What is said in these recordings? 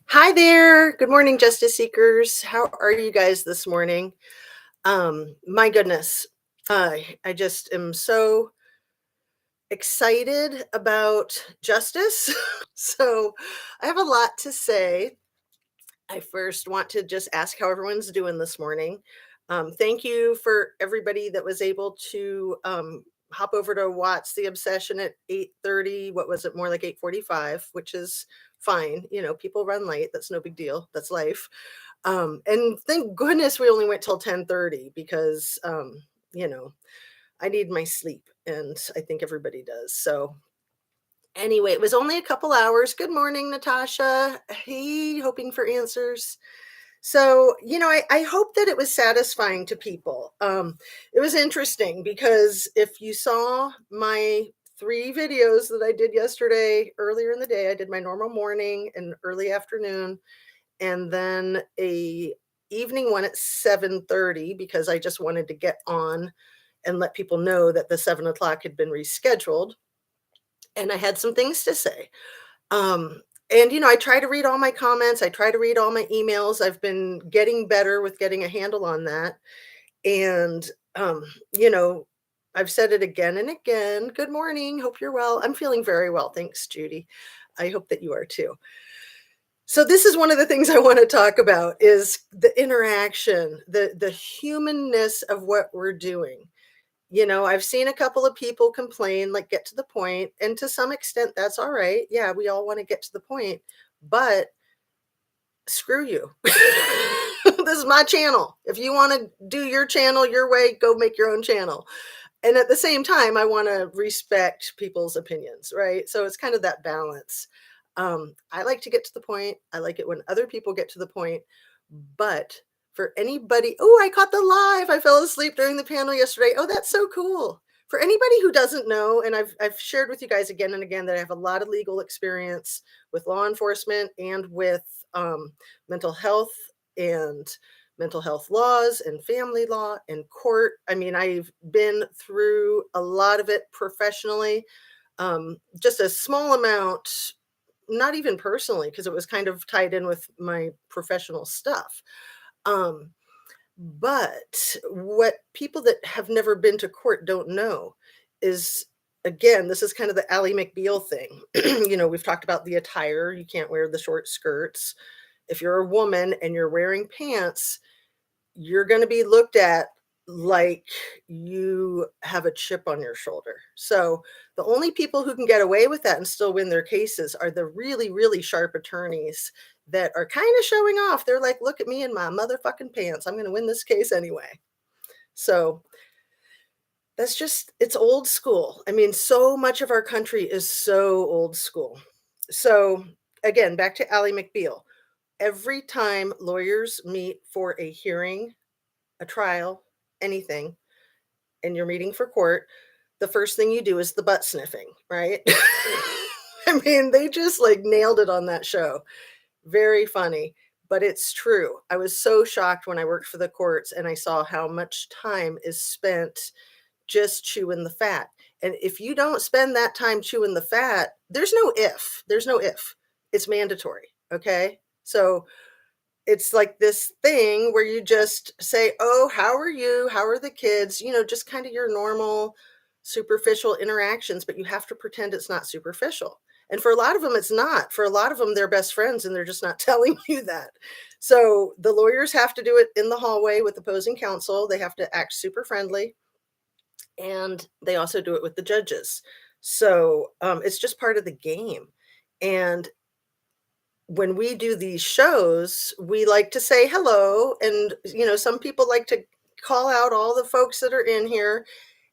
Hi there. Good morning, Justice Seekers. How are you guys this morning? My goodness. I just am so excited about justice. So I have a lot to say. I first want to just ask how everyone's doing this morning. Thank you for everybody that was able to hop over to watch The Obsession at 8:30. What was it? More like 8:45, which is fine. People run late. That's no big deal. That's life. And thank goodness we only went till 10:30 because I need my sleep, and I think everybody does. So anyway, it was only a couple hours. Good morning, Natasha. Hey, hoping for answers. So, I hope that it was satisfying to people. It was interesting because if you saw my 3 videos that I did yesterday, earlier in the day, I did my normal morning and early afternoon, and then a evening one at 7:30 because I just wanted to get on and let people know that the 7 o'clock had been rescheduled. And I had some things to say. And I try to read all my comments. I try to read all my emails. I've been getting better with getting a handle on that. And you know, I've said it again and again. Good morning. Hope you're well. I'm feeling very well. Thanks, Judy. I hope that you are too. So this is one of the things I want to talk about is the interaction, the humanness of what we're doing. I've seen a couple of people complain, like, get to the point, and to some extent, that's all right. Yeah, we all want to get to the point, but screw you. This is my channel. If you want to do your channel your way, go make your own channel. And at the same time, I want to respect people's opinions, right? So it's kind of that balance. I like to get to the point. I like it when other people get to the point, but for anybody, oh, I caught the live. I fell asleep during the panel yesterday. Oh, that's so cool. For anybody who doesn't know, and I've shared with you guys again and again that I have a lot of legal experience with law enforcement and with mental health and mental health laws and family law and court. I mean, I've been through a lot of it professionally, just a small amount, not even personally, because it was kind of tied in with my professional stuff. Um, but what people that have never been to court don't know is, again, this is kind of the Ally McBeal thing. We've talked about the attire. You can't wear the short skirts. If you're a woman and you're wearing pants, you're going to be looked at like you have a chip on your shoulder. So the only people who can get away with that and still win their cases are the really, really sharp attorneys that are kind of showing off. They're like, look at me in my motherfucking pants. I'm going to win this case anyway. So that's just, it's old school. I mean, so much of our country is so old school. So again, back to Ally McBeal. Every time lawyers meet for a hearing, a trial, anything, and you're meeting for court, the first thing you do is the butt sniffing, right? I mean, they just like nailed it on that show. Very funny, but it's true. I was so shocked when I worked for the courts and I saw how much time is spent just chewing the fat. And if you don't spend that time chewing the fat, there's no if. There's no if. It's mandatory. Okay. So it's like this thing where you just say, "Oh, how are you? How are the kids?" Just kind of your normal superficial interactions, but you have to pretend it's not superficial. And for a lot of them, it's not. For a lot of them, they're best friends and they're just not telling you that. So the lawyers have to do it in the hallway with opposing counsel. They have to act super friendly. And they also do it with the judges. So it's just part of the game. And when we do these shows, we like to say hello. And, some people like to call out all the folks that are in here.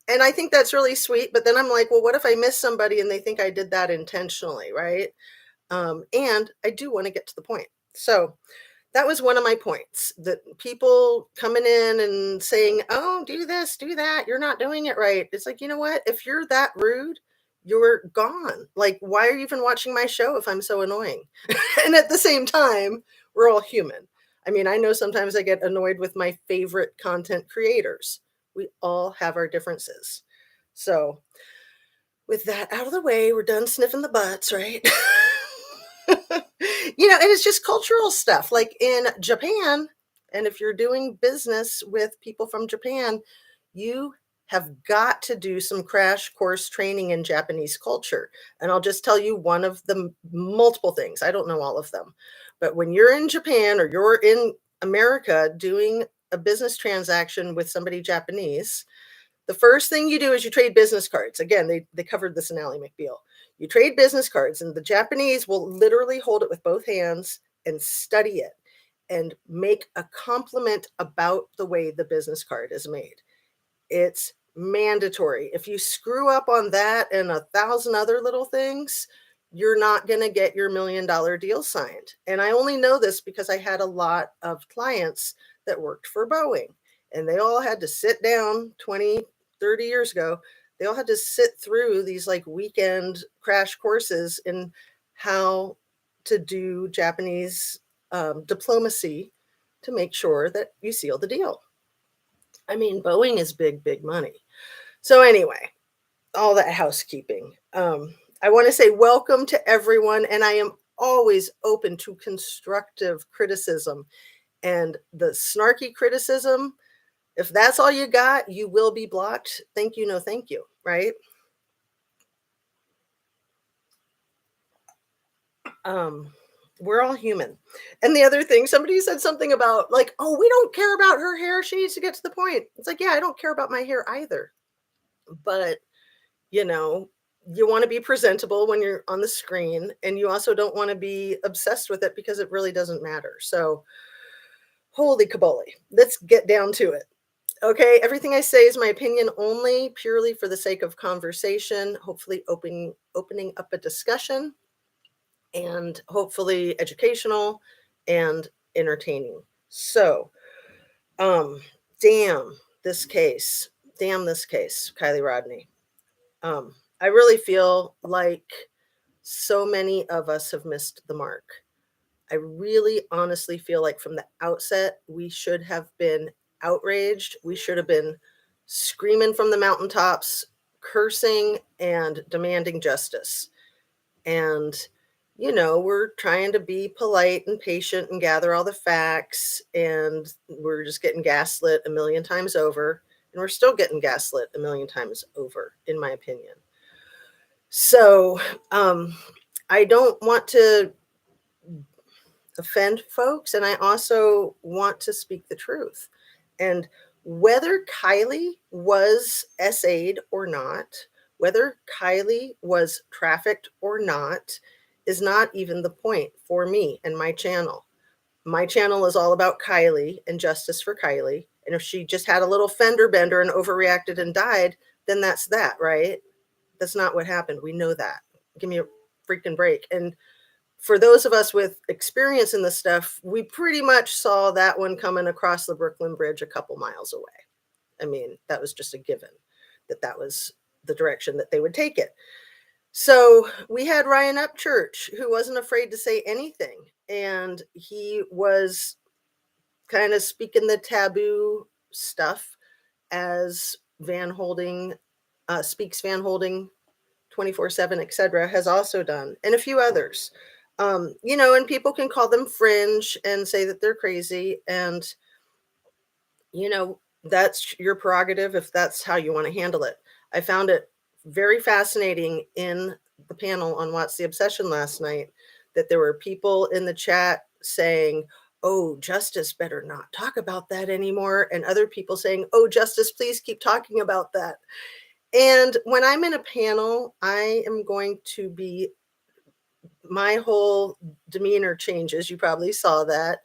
And I think that's really sweet. But then I'm like, well, what if I miss somebody and they think I did that intentionally? Right. And I do want to get to the point. So that was one of my points, that people coming in and saying, oh, do this, do that. You're not doing it right. It's like, you know what? If you're that rude, you're gone. Like, why are you even watching my show if I'm so annoying? And at the same time, we're all human. I mean, I know sometimes I get annoyed with my favorite content creators. We all have our differences. So with that out of the way, we're done sniffing the butts, right? And it's just cultural stuff. Like in Japan, and if you're doing business with people from Japan, you have got to do some crash course training in Japanese culture. And I'll just tell you one of the multiple things. I don't know all of them. But when you're in Japan or you're in America doing a business transaction with somebody Japanese, the first thing you do is you trade business cards. Again, they covered this in Ally McBeal. You trade business cards, and the Japanese will literally hold it with both hands and study it and make a compliment about the way the business card is made. It's mandatory. If you screw up on that and 1,000 other little things, you're not going to get your $1 million deal signed. And I only know this because I had a lot of clients that worked for Boeing, and they all had to sit down 20, 30 years ago. They all had to sit through these like weekend crash courses in how to do Japanese diplomacy to make sure that you seal the deal. I mean, Boeing is big, big money. So anyway, all that housekeeping. I want to say welcome to everyone, and I am always open to constructive criticism. And the snarky criticism, if that's all you got, you will be blocked. Thank you, no thank you, right? We're all human. And the other thing, somebody said something about like, oh, we don't care about her hair. She needs to get to the point. It's like, yeah, I don't care about my hair either. But you know, you want to be presentable when you're on the screen, and you also don't want to be obsessed with it because it really doesn't matter. So, holy kaboli, let's get down to it. Okay, everything I say is my opinion only, purely for the sake of conversation, hopefully opening up a discussion, and hopefully educational and entertaining. So, um, damn this case, damn this case, Kiely Rodni. I really feel like so many of us have missed the mark. I really honestly feel like from the outset, we should have been outraged. We should have been screaming from the mountaintops, cursing and demanding justice. And, we're trying to be polite and patient and gather all the facts. And we're just getting gaslit a million times over. And we're still getting gaslit a million times over, in my opinion. So I don't want to offend folks, and I also want to speak the truth. And whether Kiely was SA'd or not, whether Kiely was trafficked or not, is not even the point for me and my channel. My channel is all about Kiely and justice for Kiely. And if she just had a little fender bender and overreacted and died, then that's that, right? That's not what happened. We know that. Give me a freaking break. And for those of us with experience in this stuff, we pretty much saw that one coming across the Brooklyn Bridge a couple miles away. I mean, that was just a given that was the direction that they would take it. So we had Ryan Upchurch, who wasn't afraid to say anything. And he was kind of speaking the taboo stuff as Van Holding speaks Van Holding 24/7, etc., has also done, and a few others. And people can call them fringe and say that they're crazy, and that's your prerogative if that's how you want to handle it. I found it very fascinating in the panel on What's the Obsession last night that there were people in the chat saying, oh, Justice better not talk about that anymore, and other people saying, oh, Justice, please keep talking about that. And when I'm in a panel, I am going to be, my whole demeanor changes. You probably saw that.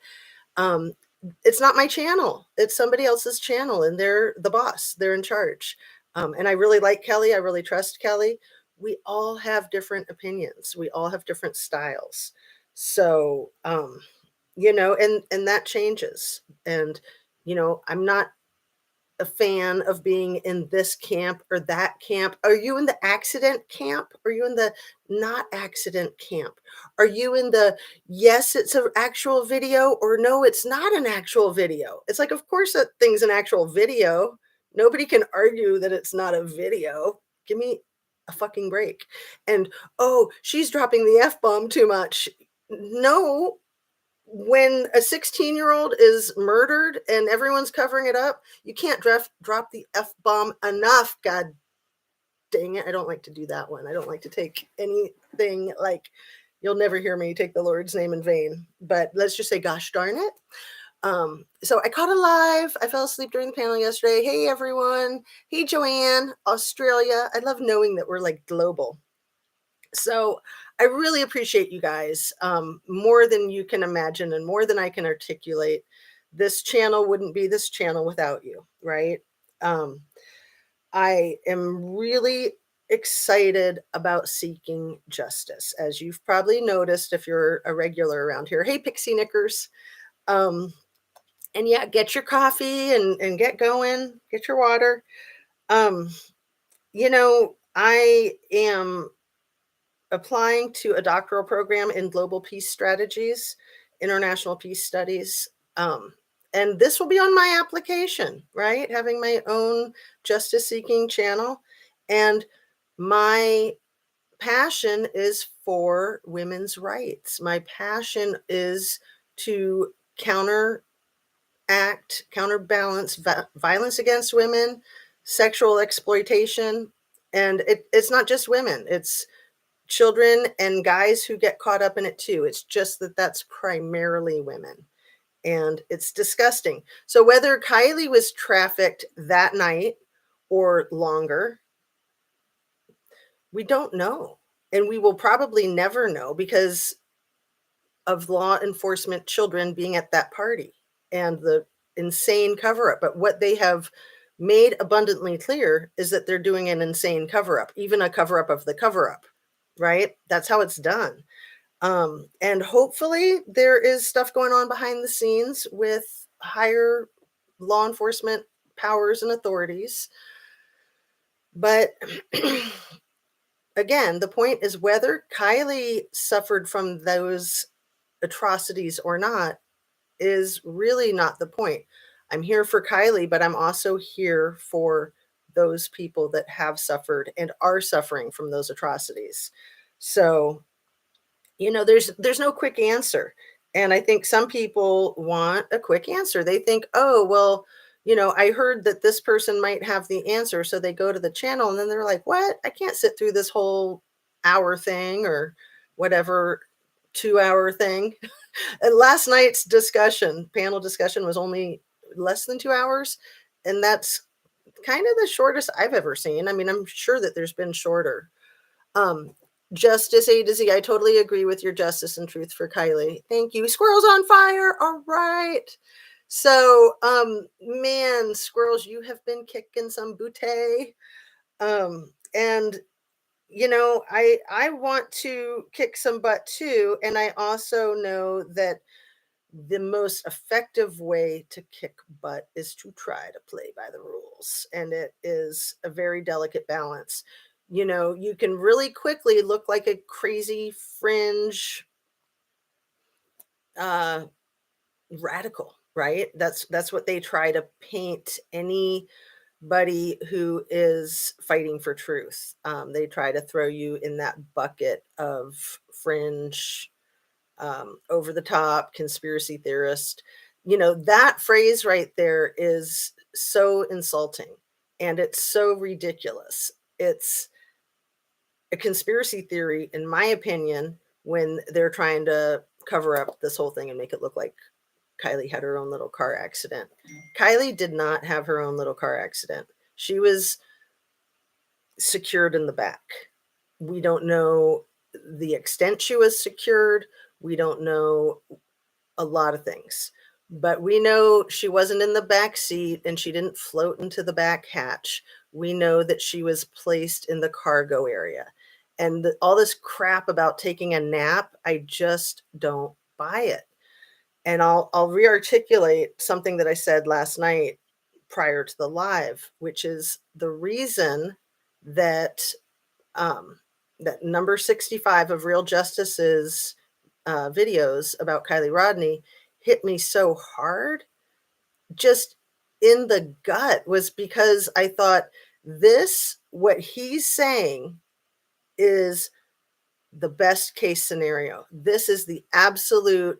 It's not my channel. It's somebody else's channel, and they're the boss. They're in charge. And I really like Kelly. I really trust Kelly. We all have different opinions. We all have different styles. So, and that changes. And, I'm not a fan of being in this camp or that camp. Are you in the accident camp? Are you in the not accident camp? Are you in the yes, it's an actual video, or no, it's not an actual video? It's like, of course, that thing's an actual video. Nobody can argue that it's not a video. Give me a fucking break. And oh, she's dropping the F bomb too much. No, when a 16-year-old is murdered and everyone's covering it up, you can't drop the F-bomb enough, god dang it, I don't like to do that one. I don't like to take anything like you'll never hear me take the Lord's name in vain, but let's just say gosh darn it. So I caught alive. I fell asleep during the panel yesterday. Hey everyone. Hey Joanne, Australia. I love knowing that we're like global. So I really appreciate you guys more than you can imagine and more than I can articulate. This channel wouldn't be this channel without you, right? Um, I am really excited about seeking justice, as you've probably noticed if you're a regular around here. Hey, Pixie Knickers. Um, and yeah, get your coffee and get going, get your water. Um, I am applying to a doctoral program in global peace strategies, international peace studies. And this will be on my application, right? Having my own justice seeking channel. And my passion is for women's rights. My passion is to counterbalance violence against women, sexual exploitation. And it's not just women, it's children and guys who get caught up in it too. It's just that that's primarily women. And it's disgusting. So whether Kiely was trafficked that night or longer, we don't know. And we will probably never know because of law enforcement children being at that party and the insane cover up. But what they have made abundantly clear is that they're doing an insane cover up, even a cover up of the cover up, right? That's how it's done. And hopefully there is stuff going on behind the scenes with higher law enforcement powers and authorities. But again, the point is whether Kiely suffered from those atrocities or not is really not the point. I'm here for Kiely, but I'm also here for those people that have suffered and are suffering from those atrocities. So there's no quick answer. And I think some people want a quick answer. They think, oh, well, I heard that this person might have the answer. So they go to the channel and then they're like, what? I can't sit through this whole hour thing or whatever 2 hour thing. And last night's panel discussion was only less than 2 hours. And that's kind of the shortest I've ever seen. I mean, I'm sure that there's been shorter. Um, Justice A to Z. I totally agree with your justice and truth for Kiely. Thank you. Squirrels on fire. All right. So, man, squirrels, you have been kicking some booty. And I want to kick some butt too. And I also know that the most effective way to kick butt is to try to play by the rules. And it is a very delicate balance. You can really quickly look like a crazy fringe radical, right? That's what they try to paint anybody who is fighting for truth. They try to throw you in that bucket of fringe, over the top conspiracy theorist. That phrase right there is so insulting and it's so ridiculous. It's a conspiracy theory, in my opinion, when they're trying to cover up this whole thing and make it look like Kiely had her own little car accident. Kiely did not have her own little car accident. She was secured in the back. We don't know the extent she was secured. We don't know a lot of things, but we know she wasn't in the back seat and she didn't float into the back hatch. We know that she was placed in the cargo area. And all this crap about taking a nap, I just don't buy it. And I'll re-articulate something that I said last night prior to the live, which is the reason that that number 65 of Real Justice's videos about Kiely Rodni hit me so hard, just in the gut, was because I thought what he's saying is the best case scenario. This is the absolute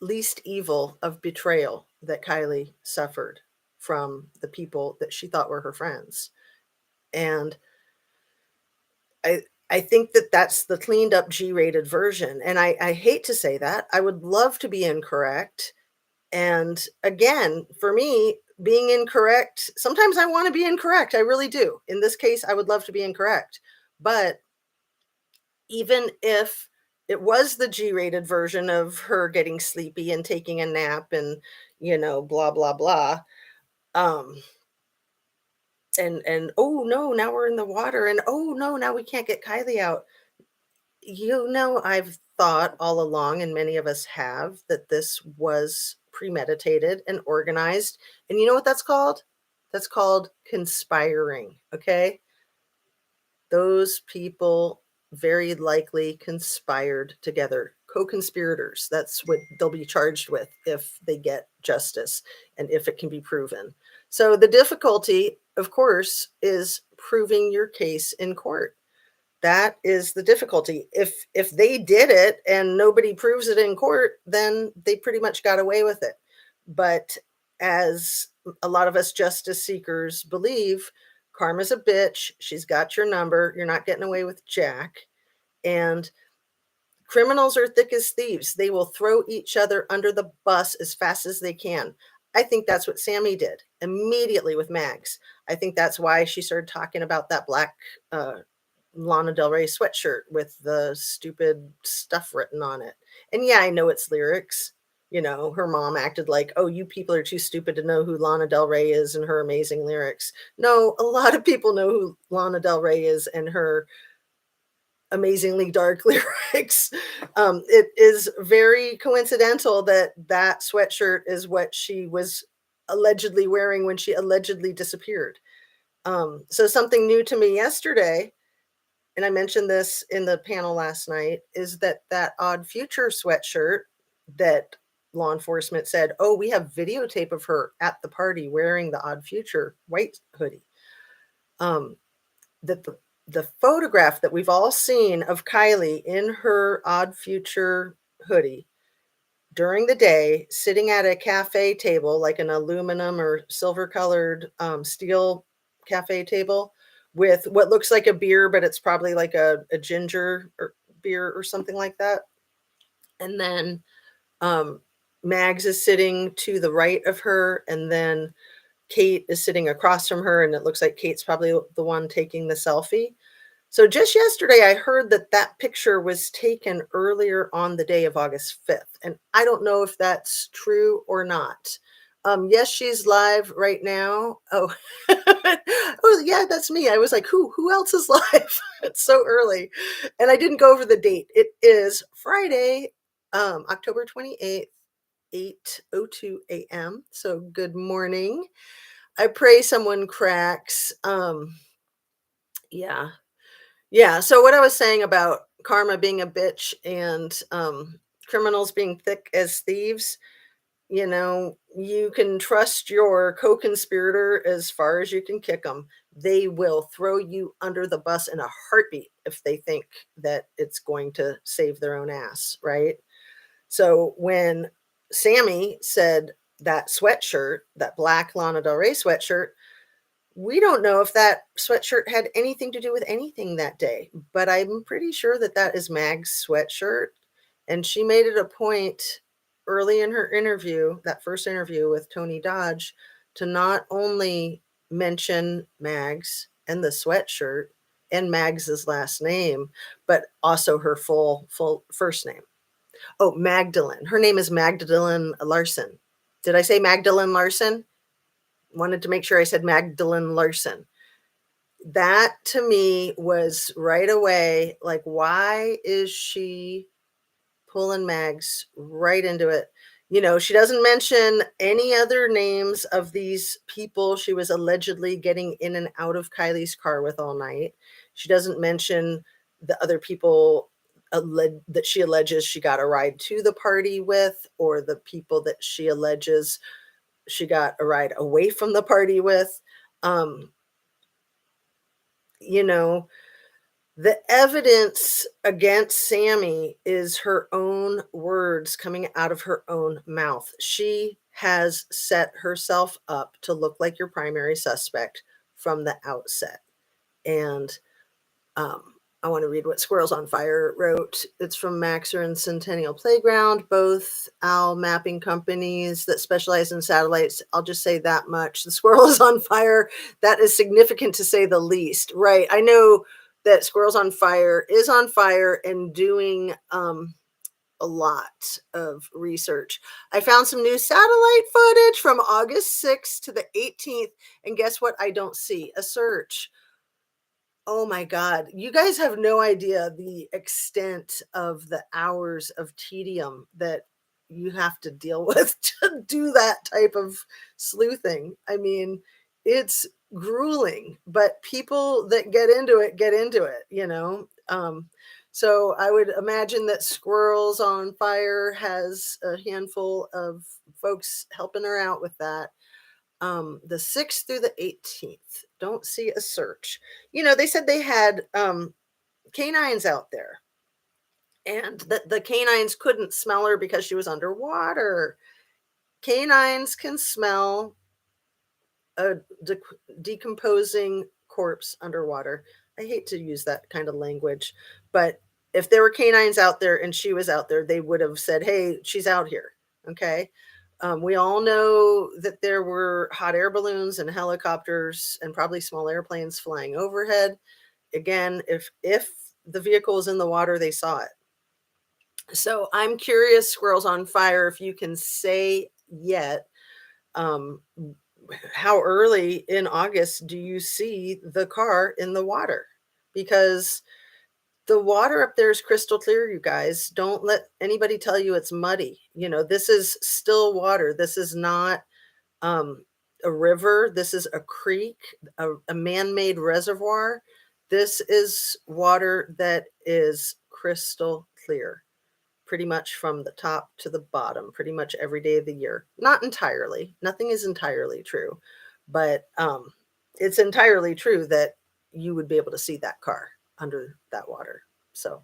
least evil of betrayal that Kiely suffered from the people that she thought were her friends. And I think that that's the cleaned up G-rated version. And I hate to say that. I would love to be incorrect. And again, for me, being incorrect, sometimes I want to be incorrect. I really do. In this case, I would love to be incorrect. But even if it was the G-rated version of her getting sleepy and taking a nap and, blah, blah, blah. Um, and oh no, now we're in the water, and oh no, now we can't get Kylie out. I've thought all along, and many of us have, that this was premeditated and organized. And you know what that's called? That's called conspiring. Okay. Those people very likely conspired together. Co-conspirators. That's what they'll be charged with if they get justice and if it can be proven. So the difficulty, of course, is proving your case in court. That is the difficulty. If they did it and nobody proves it in court, then they pretty much got away with it. But as a lot of us justice seekers believe, karma's a bitch. She's got your number. You're not getting away with jack. And criminals are thick as thieves. They will throw each other under the bus as fast as they can. I think that's what Sammy did immediately with Mags. I think that's why she started talking about that black Lana Del Rey sweatshirt with the stupid stuff written on it. And yeah, I know it's lyrics. Her mom acted like, oh, you people are too stupid to know who Lana Del Rey is and her amazing lyrics. No, a lot of people know who Lana Del Rey is and her amazingly dark lyrics. It is very coincidental that that sweatshirt is what she was allegedly wearing when she allegedly disappeared. So something new to me yesterday, and I mentioned this in the panel last night, is that Odd Future sweatshirt that law enforcement said, oh, we have videotape of her at the party wearing the Odd Future white hoodie. That the photograph that we've all seen of Kylie in her Odd Future hoodie during the day, sitting at a cafe table, like an aluminum or silver colored steel cafe table, with what looks like a beer, but it's probably like a ginger or beer or something like that. And then Mags is sitting to the right of her, and then Kate is sitting across from her, and it looks like Kate's probably the one taking the selfie. So just yesterday, I heard that that picture was taken earlier on the day of August 5th. And I don't know if that's true or not. Yes, she's live right now. Oh, oh yeah, that's me. I was like, who else is live? It's so early. And I didn't go over the date. It is Friday, October 28th, 8:02 a.m. So good morning. I pray someone cracks. Yeah. Yeah, so what I was saying about karma being a bitch and criminals being thick as thieves, you can trust your co-conspirator as far as you can kick them. They will throw you under the bus in a heartbeat if they think that it's going to save their own ass, right? So when Sammy said that sweatshirt, that black Lana Del Rey sweatshirt, we don't know if that sweatshirt had anything to do with anything that day, but I'm pretty sure that that is Mag's sweatshirt. And she made it a point early in her interview, that first interview with Tony Dodge, to not only mention Mags and the sweatshirt and Mags's last name, but also her full first name. Oh, Magdalene. Her name is Magdalene Larson. Did I say Magdalene Larson? Wanted to make sure I said Magdalene Larson. That to me was right away like, why is she pulling Mags right into it? She doesn't mention any other names of these people she was allegedly getting in and out of Kylie's car with all night. She doesn't mention the other people that she alleges she got a ride to the party with, or the people that she alleges she got a ride away from the party with. you know, the evidence against Sammy is her own words coming out of her own mouth. She has set herself up to look like your primary suspect from the outset. And um, I want to read what Squirrels on Fire wrote. It's from Maxer and Centennial Playground, both OWL mapping companies that specialize in satellites. I'll just say that much. The Squirrel is on Fire. That is significant to say the least. Right. I know that Squirrels on Fire is on fire and doing a lot of research. I found some new satellite footage from August 6th to the 18th. And guess what? I don't see a search. Oh my God. You guys have no idea the extent of the hours of tedium that you have to deal with to do that type of sleuthing. I mean, it's grueling, but people that get into it, you know? So I would imagine that Squirrels on Fire has a handful of folks helping her out with that. The 6th through the 18th. Don't see a search. You know, they said they had canines out there and that the canines couldn't smell her because she was underwater. Canines can smell a decomposing corpse underwater. I hate to use that kind of language, but if there were canines out there and she was out there, they would have said, hey, she's out here. Okay. We all know that there were hot air balloons and helicopters and probably small airplanes flying overhead. Again, if the vehicle is in the water, they saw it. So I'm curious, Squirrels on Fire, if you can say yet, um, how early in August do you see the car in the water? Because the water up there is crystal clear, you guys. Don't let anybody tell you it's muddy. You know, this is still water. This is not um, a river. This is a creek, a man-made reservoir. This is water that is crystal clear, pretty much from the top to the bottom, pretty much every day of the year. Not entirely. Nothing is entirely true, but it's entirely true that you would be able to see that car under that water. So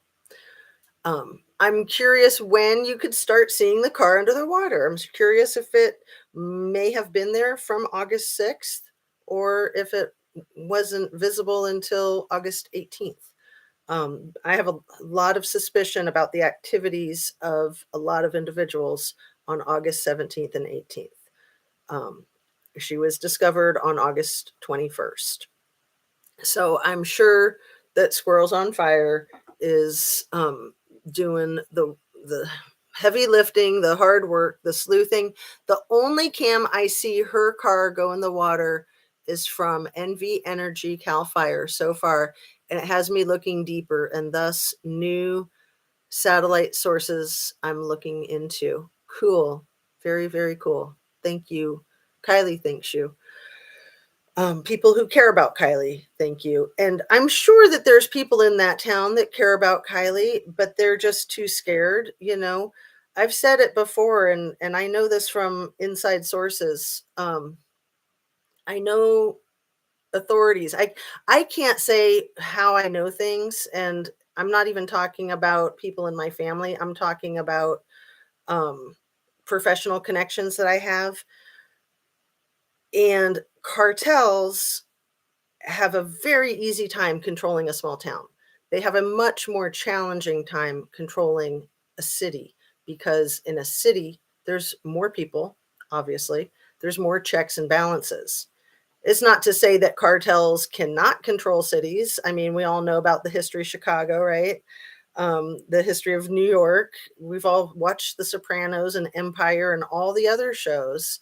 I'm curious when you could start seeing the car under the water. I'm curious if it may have been there from August 6th or if it wasn't visible until August 18th. I have a lot of suspicion about the activities of a lot of individuals on August 17th and 18th. Um, she was discovered on August 21st. So I'm sure that Squirrels on Fire is doing the heavy lifting, the hard work, the sleuthing. The only cam I see her car go in the water is from NV Energy Cal Fire so far, and it has me looking deeper, and thus new satellite sources I'm looking into. Cool. Very, very cool. Thank you. Kiely thanks you. People who care about Kiely, thank you. And I'm sure that there's people in that town that care about Kiely, but they're just too scared, you know. I've said it before, and I know this from inside sources. I know authorities. I can't say how I know things, and I'm not even talking about people in my family. I'm talking about um, professional connections that I have. And cartels have a very easy time controlling a small town. They have a much more challenging time controlling a city because in a city, there's more people, obviously, there's more checks and balances. It's not to say that cartels cannot control cities. I mean, we all know about the history of Chicago, right? The history of New York. We've all watched The Sopranos and Empire and all the other shows,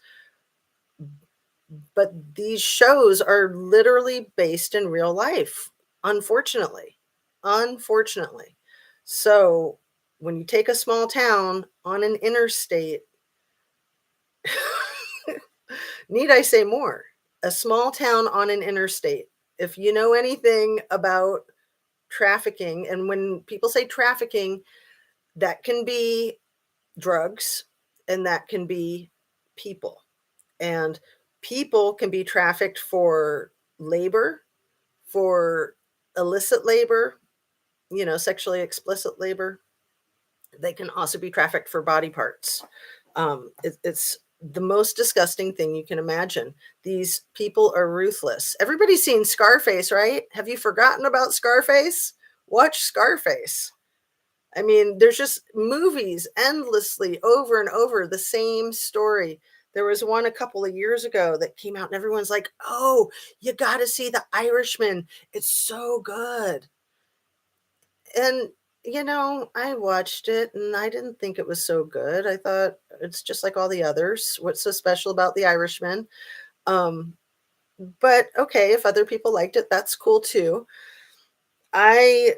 but these shows are literally based in real life, unfortunately. Unfortunately. So when you take a small town on an interstate, need I say more? A small town on an interstate. If you know anything about trafficking, and when people say trafficking, that can be drugs and that can be people. And people can be trafficked for labor, for illicit labor, sexually explicit labor. They can also be trafficked for body parts. It's the most disgusting thing you can imagine. These people are ruthless. Everybody's seen Scarface, right? Have you forgotten about Scarface? Watch Scarface. I mean, there's just movies endlessly over and over, the same story. There was one a couple of years ago that came out, and everyone's like, oh, you got to see The Irishman. It's so good. And, I watched it and I didn't think it was so good. I thought it's just like all the others. What's so special about The Irishman? Um, but okay, if other people liked it, that's cool too. I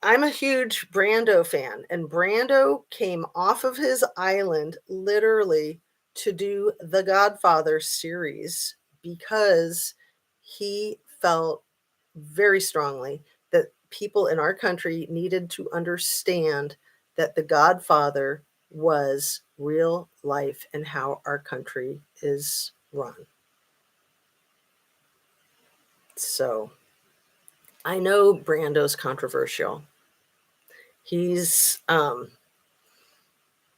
I'm a huge Brando fan, and Brando came off of his island literally to do the Godfather series because he felt very strongly that people in our country needed to understand that the Godfather was real life and how our country is run. So I know Brando's controversial. He's um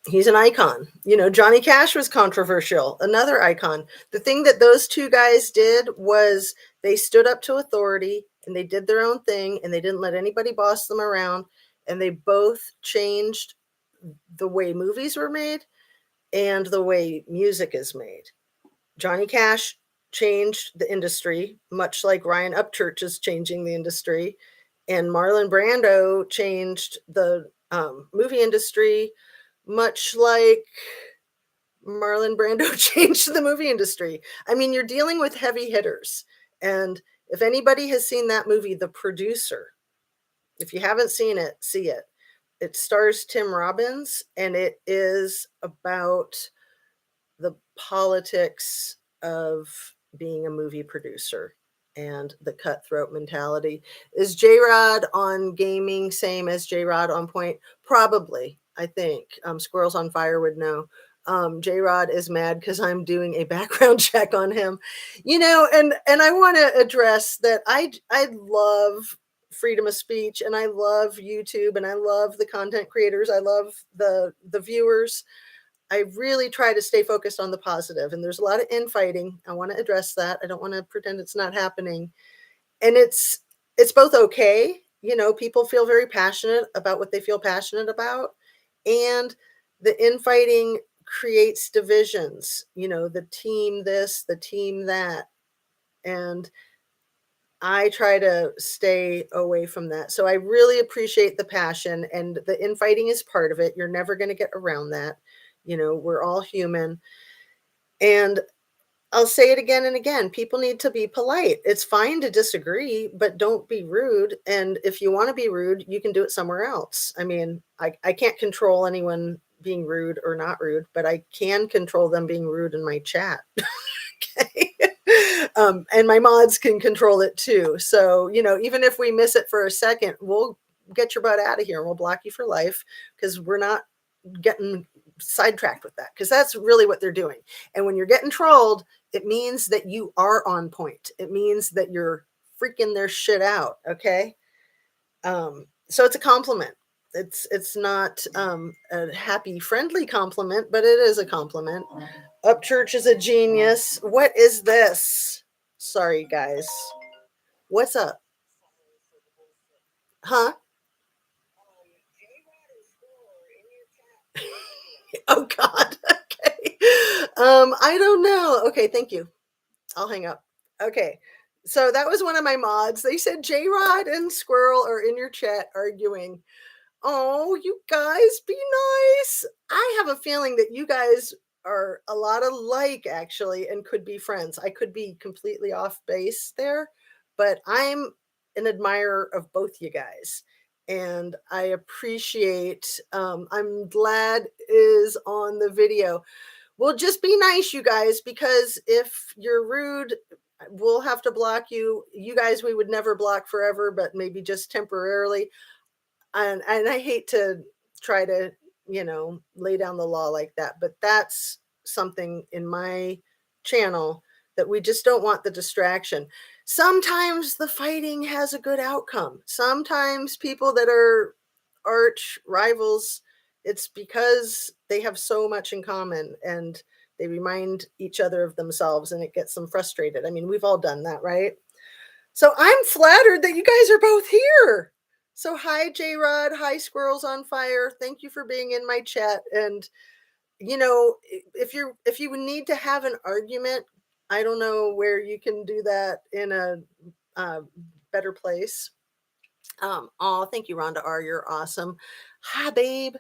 he's an icon. Johnny Cash was controversial, another icon. The thing that those two guys did was they stood up to authority and they did their own thing and they didn't let anybody boss them around. And they both changed the way movies were made and the way music is made. Johnny Cash changed the industry, much like Ryan Upchurch is changing the industry. And Marlon Brando changed the movie industry, much like Marlon Brando changed the movie industry. I mean, you're dealing with heavy hitters. And if anybody has seen that movie, The Producer, if you haven't seen it, see it. It stars Tim Robbins, and it is about the politics of being a movie producer and the cutthroat mentality. Is J Rod on gaming same as J Rod on point? Probably, I think. Squirrels on Fire would know. J Rod is mad because I'm doing a background check on him. And I want to address that I love freedom of speech, and I love YouTube, and I love the content creators. I love the viewers. I really try to stay focused on the positive, and there's a lot of infighting. I want to address that. I don't want to pretend it's not happening. And it's both okay. People feel very passionate about what they feel passionate about, and the infighting creates divisions, the team this, the team that. And I try to stay away from that. So I really appreciate the passion, and the infighting is part of it. You're never going to get around that. We're all human. And I'll say it again and again. People need to be polite. It's fine to disagree, but don't be rude. And if you want to be rude, you can do it somewhere else. I mean, I can't control anyone being rude or not rude, but I can control them being rude in my chat. Okay. And my mods can control it too. So, even if we miss it for a second, we'll get your butt out of here and we'll block you for life because we're not getting sidetracked with that, because that's really what they're doing. And when you're getting trolled, it means that you are on point. It means that you're freaking their shit out. Okay. So it's a compliment. It's not a happy, friendly compliment, but it is a compliment. Upchurch is a genius. What is this? Sorry, guys. What's up? Huh? Oh God. Okay. I don't know. Okay, thank you. I'll hang up. Okay. So that was one of my mods. They said J Rod and Squirrel are in your chat arguing. Oh, you guys, be nice. I have a feeling that you guys are a lot alike, actually, and could be friends. I could be completely off base there, but I'm an admirer of both you guys. And I appreciate, I'm glad is on the video. Well, just be nice, you guys, because if you're rude, we'll have to block you. You guys, we would never block forever, but maybe just temporarily. And I hate to try to, lay down the law like that, but that's something in my channel that we just don't want the distraction. Sometimes the fighting has a good outcome. Sometimes people that are arch rivals, it's because they have so much in common and they remind each other of themselves and it gets them frustrated. I mean, we've all done that, right? So I'm flattered that you guys are both here. So hi J Rod, hi Squirrels on Fire. Thank you for being in my chat. And if you need to have an argument, I don't know where you can do that in a uh, better place. Oh, thank you, Rhonda R. You're awesome. Hi, babe.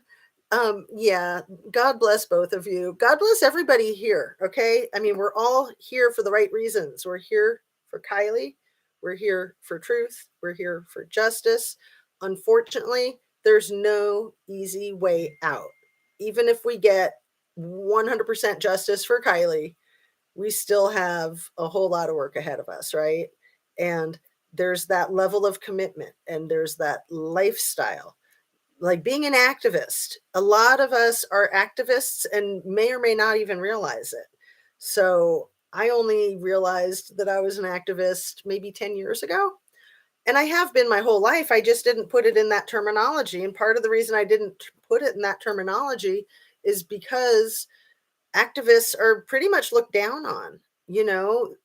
Yeah, God bless both of you. God bless everybody here. Okay. I mean, we're all here for the right reasons. We're here for Kiely. We're here for truth. We're here for justice. Unfortunately, there's no easy way out. Even if we get 100% justice for Kiely, we still have a whole lot of work ahead of us, right? And there's that level of commitment and there's that lifestyle. Like being an activist, a lot of us are activists and may or may not even realize it. So I only realized that I was an activist maybe 10 years ago. And I have been my whole life. I just didn't put it in that terminology. And part of the reason I didn't put it in that terminology is because activists are pretty much looked down on.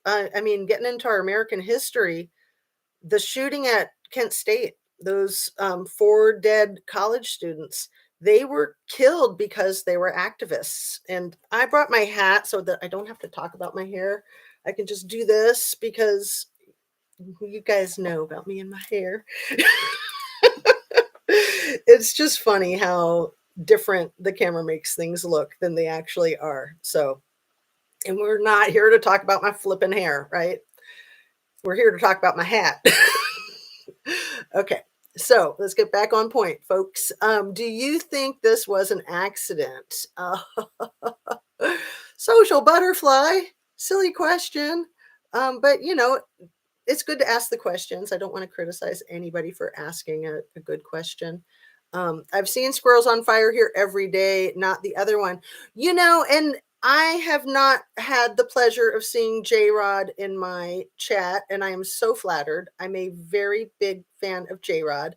I mean, getting into our American history, the shooting at Kent State, those 4 dead college students, they were killed because they were activists. And I brought my hat so that I don't have to talk about my hair. I can just do this because you guys know about me and my hair. It's just funny how different the camera makes things look than they actually are. So, and we're not here to talk about my flipping hair, right? We're here to talk about my hat. Okay, so let's get back on point, folks. Do you think this was an accident? Social butterfly, silly question. But it's good to ask the questions. I don't want to criticize anybody for asking a good question. I've seen Squirrels on Fire here every day, not the other one. And I have not had the pleasure of seeing J Rod in my chat, and I am so flattered. I'm a very big fan of J Rod,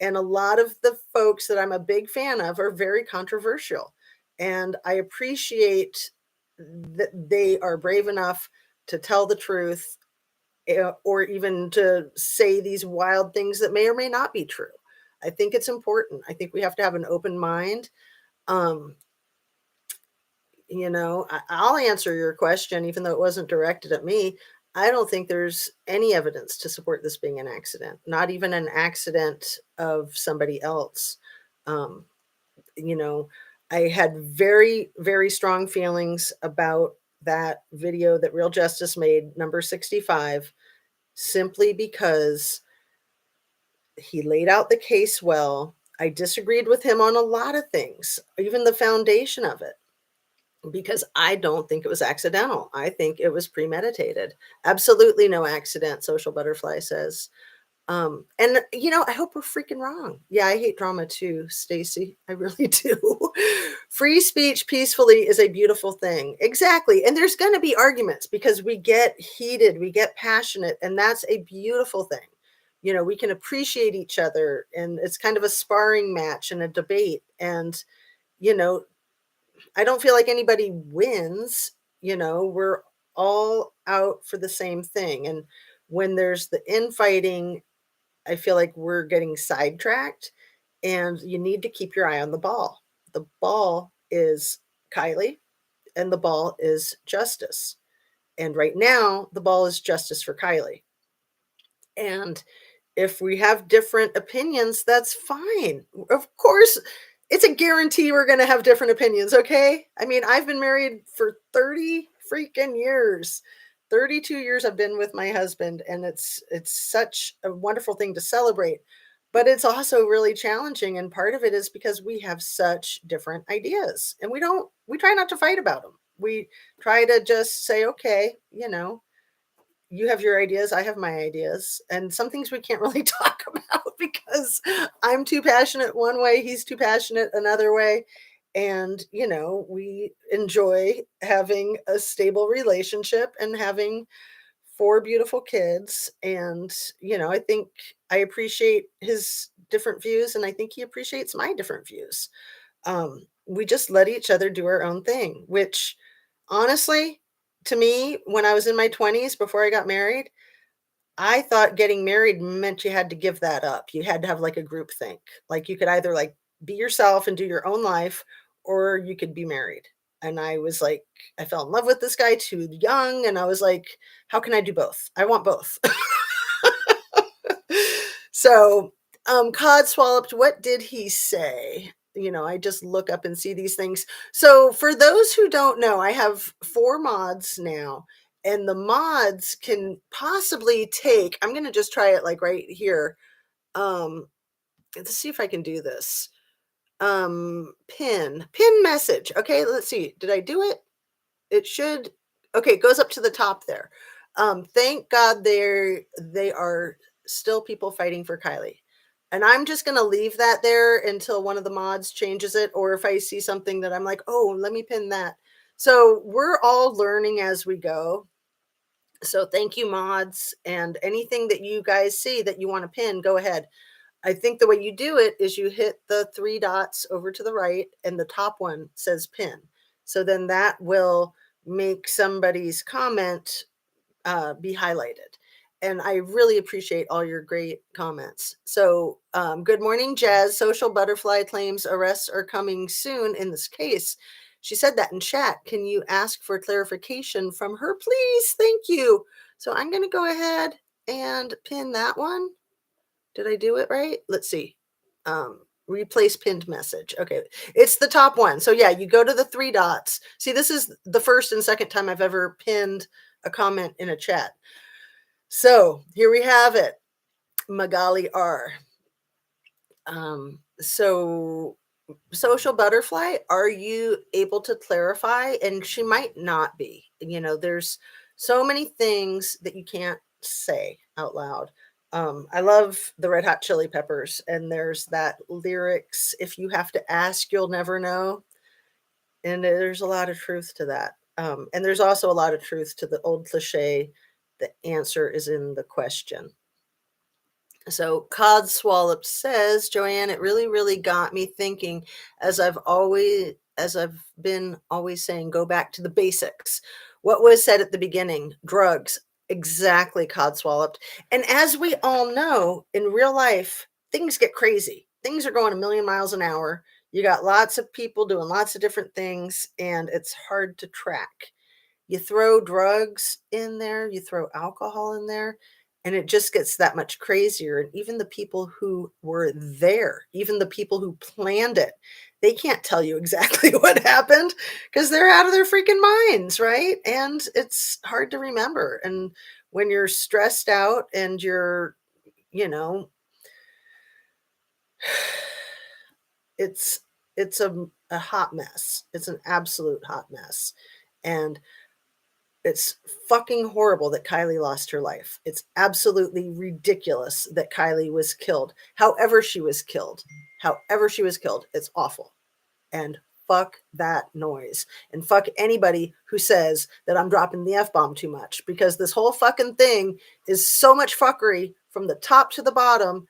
and a lot of the folks that I'm a big fan of are very controversial. And I appreciate that they are brave enough to tell the truth, or even to say these wild things that may or may not be true. I think it's important. I think we have to have an open mind. Um, I'll answer your question, even though it wasn't directed at me. I don't think there's any evidence to support this being an accident, not even an accident of somebody else. Um, you know, I had very, very strong feelings about that video that Real Justice made, number 65, simply because he laid out the case well. I disagreed with him on a lot of things, even the foundation of it, because I don't think it was accidental. I think it was premeditated. Absolutely no accident, Social Butterfly says. And I hope we're freaking wrong. Yeah, I hate drama too, Stacy. I really do. Free speech peacefully is a beautiful thing. Exactly. And there's going to be arguments because we get heated, we get passionate, and that's a beautiful thing. We can appreciate each other, and it's kind of a sparring match and a debate. And, you know, I don't feel like anybody wins. We're all out for the same thing. And when there's the infighting, I feel like we're getting sidetracked, and you need to keep your eye on the ball. The ball is Kiely, and the ball is justice. And right now, the ball is justice for Kiely. And if we have different opinions, that's fine. Of course, it's a guarantee we're going to have different opinions, okay? I mean, I've been married for 30 freaking years. 32 years I've been with my husband, and it's such a wonderful thing to celebrate. But it's also really challenging, and part of it is because we have such different ideas, and we try not to fight about them. We try to just say, okay, you have your ideas, I have my ideas, and some things we can't really talk about because I'm too passionate one way, he's too passionate another way. And, we enjoy having a stable relationship and having 4 beautiful kids. And, I think I appreciate his different views, and I think he appreciates my different views. We just let each other do our own thing, which honestly, to me, when I was in my 20s before I got married, I thought getting married meant you had to give that up. You had to have like a group think. Like you could either like be yourself and do your own life, or you could be married. And I was like, I fell in love with this guy too young. And I was like, how can I do both? I want both. So, Codswalloped, what did he say? I just look up and see these things. So, for those who don't know, I have 4 mods now, and the mods can possibly take, I'm going to just try it like right here. Let's see if I can do this. Pin message. Okay, let's see. Did I do it? It should. Okay, it goes up to the top there. Thank God they are still people fighting for Kiely. And I'm just going to leave that there until one of the mods changes it, or if I see something that I'm like, oh, let me pin that. So we're all learning as we go. So thank you, mods, and anything that you guys see that you want to pin, go ahead. I think the way you do it is you hit the 3 dots over to the right, and the top one says pin. So then that will make somebody's comment be highlighted. And I really appreciate all your great comments. So, good morning, Jazz. Social butterfly claims arrests are coming soon in this case. She said that in chat. Can you ask for clarification from her, please? Thank you. So, I'm going to go ahead and pin that one. Did I do it right? Let's see. Replace pinned message. Okay, it's the top one. So yeah, you go to the 3 dots. See, this is the first and second time I've ever pinned a comment in a chat. So here we have it. Magali R. So social butterfly, are you able to clarify? And she might not be. There's so many things that you can't say out loud. I love the Red Hot Chili Peppers, and there's that lyrics, if you have to ask, you'll never know. And there's a lot of truth to that. And there's also a lot of truth to the old cliche, the answer is in the question. So Codswallop says, Joanne, it really, really got me thinking, as I've been always saying, go back to the basics. What was said at the beginning? Drugs. Exactly, Codswallop. And as we all know, in real life, things get crazy. Things are going a million miles an hour. You got lots of people doing lots of different things, and it's hard to track. You throw drugs in there, you throw alcohol in there, and it just gets that much crazier. And even the people who were there, even the people who planned it, they can't tell you exactly what happened because they're out of their freaking minds, right? And it's hard to remember. And when you're stressed out and you're, you know, it's a hot mess. It's an absolute hot mess. And it's fucking horrible that Kiely lost her life. It's absolutely ridiculous that Kiely was killed. However she was killed. It's awful. And fuck that noise. And fuck anybody who says that I'm dropping the F-bomb too much, because this whole fucking thing is so much fuckery from the top to the bottom.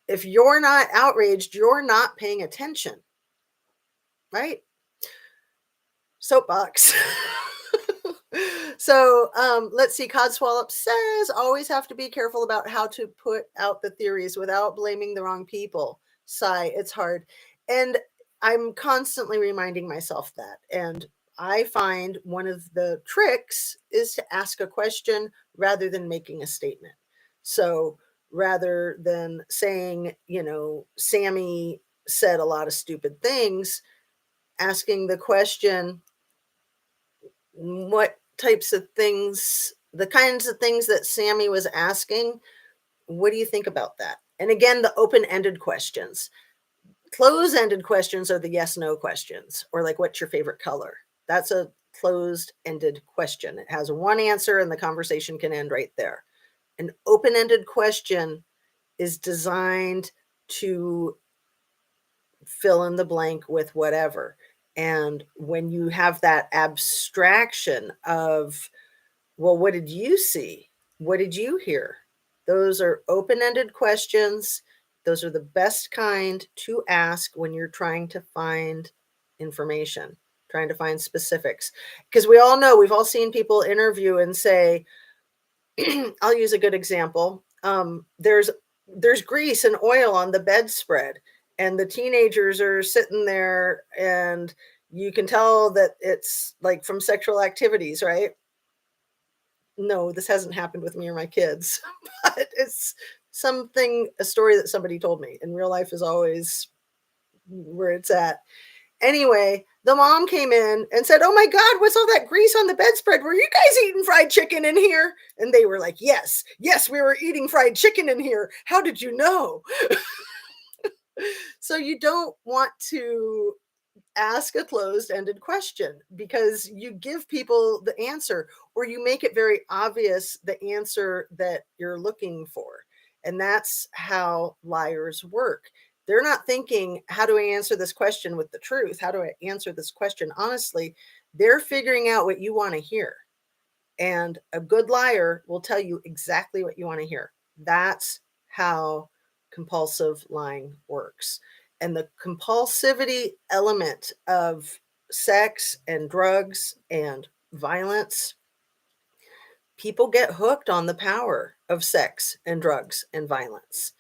If you're not outraged, you're not paying attention. Right? Soapbox. So let's see. Codswallop says, always have to be careful about how to put out the theories without blaming the wrong people. Sigh, it's hard. And I'm constantly reminding myself that. And I find one of the tricks is to ask a question rather than making a statement. So rather than saying, Sammy said a lot of stupid things, asking the question, what types of things, the kinds of things that Sammy was asking, what do you think about that? And again, the open-ended questions. Closed-ended questions are the yes-no questions, or like, what's your favorite color? That's a closed-ended question. It has one answer and the conversation can end right there. An open-ended question is designed to fill in the blank with whatever. And when you have that abstraction of, well, what did you see? What did you hear? Those are open-ended questions. Those are the best kind to ask when you're trying to find information, trying to find specifics. Because we all know, we've all seen people interview and say, I'll use a good example. There's grease and oil on the bedspread, and the teenagers are sitting there, and you can tell that it's like from sexual activities, right? No, this hasn't happened with me or my kids, but it's a story that somebody told me. And real life is always where it's at. Anyway, the mom came in and said, "Oh my God, what's all that grease on the bedspread? Were you guys eating fried chicken in here?" And they were like, "Yes, yes, we were eating fried chicken in here. How did you know?" So you don't want to ask a closed-ended question, because you give people the answer, or you make it very obvious the answer that you're looking for. And that's how liars work. They're not thinking, how do I answer this question with the truth? How do I answer this question honestly? They're figuring out what you want to hear. And a good liar will tell you exactly what you want to hear. That's how compulsive lying works. And the compulsivity element of sex and drugs and violence, people get hooked on the power of sex and drugs and violence.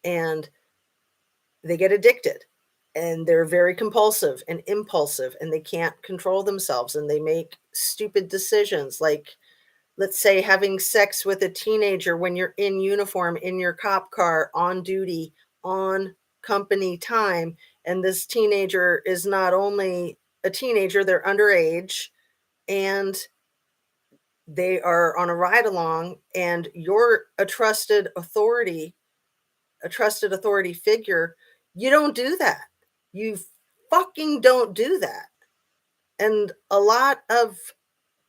And they get addicted, and they're very compulsive and impulsive, and they can't control themselves, and they make stupid decisions, like, let's say, having sex with a teenager when you're in uniform, in your cop car, on duty, on company time. And this teenager is not only a teenager, they're underage, and they are on a ride along, and you're a trusted authority figure. You don't do that. You fucking don't do that. And a lot of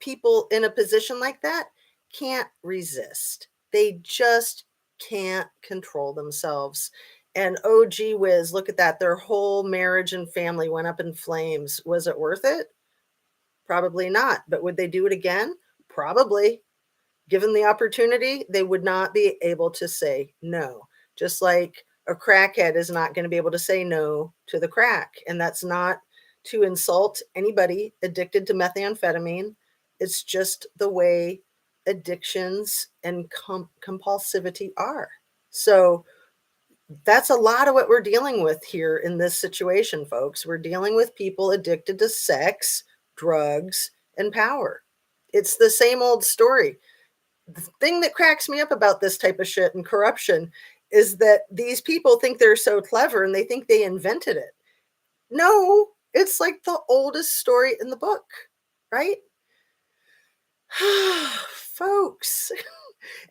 people in a position like that can't resist. They just can't control themselves. And oh, gee whiz, look at that. Their whole marriage and family went up in flames. Was it worth it? Probably not. But would they do it again? Probably. Given the opportunity, they would not be able to say no. Just like a crackhead is not going to be able to say no to the crack. And that's not to insult anybody addicted to methamphetamine. It's just the way addictions and compulsivity are. So that's a lot of what we're dealing with here in this situation, folks. We're dealing with people addicted to sex, drugs, and power. It's the same old story. The thing that cracks me up about this type of shit and corruption is that these people think they're so clever, and they think they invented it. No, it's like the oldest story in the book, right? Folks.